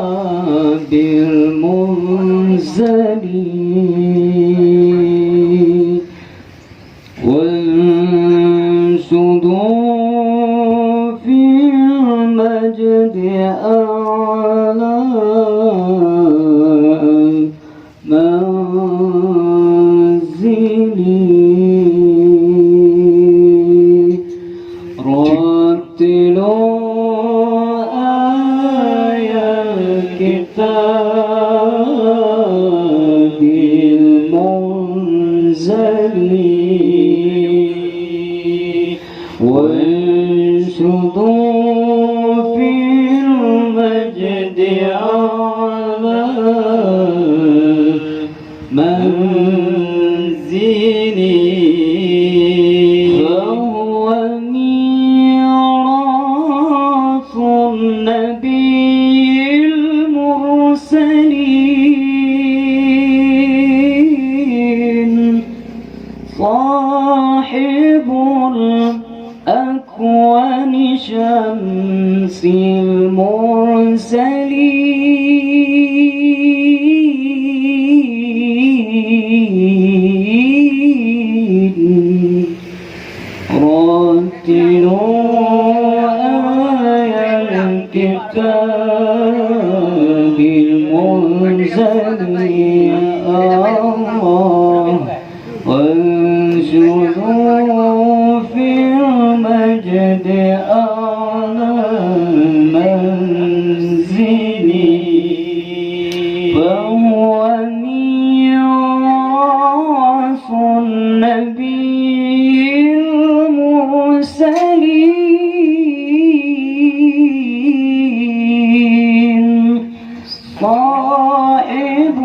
الكتاب المنزل وانشدوا في المجد أعلى منزلي رتلوا الكتاب المنزل وانشدوا في المجد أعلى منزلي فهو ميراث النبي المرسلين صاحب الأكوان شمس المرسلين رتلوا آية الكتاب المنزل وانشدوا في المجد أعلى منزلي فهو ميراث النبي المرسلين صاحب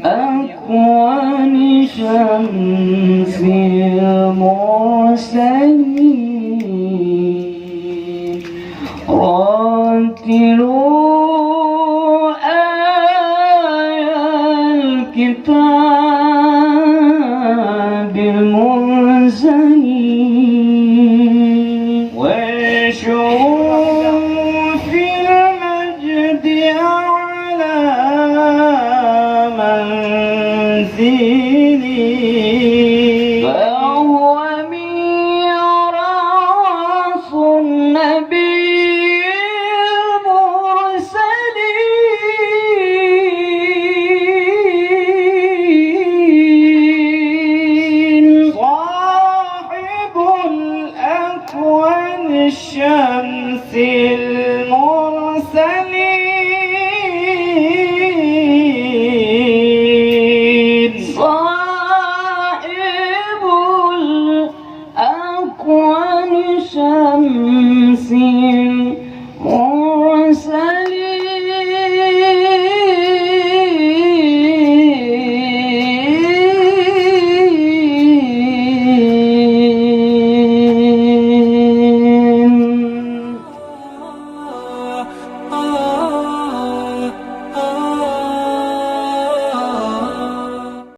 الأكوان شمس المرسلين رتلوا آية الكتاب المنزل وانشروا في المجد أعلى منزلي فهو ميراث النبي المرسلين صاحب الأكوان الشمس المرسلين صاحب الأكوان شمس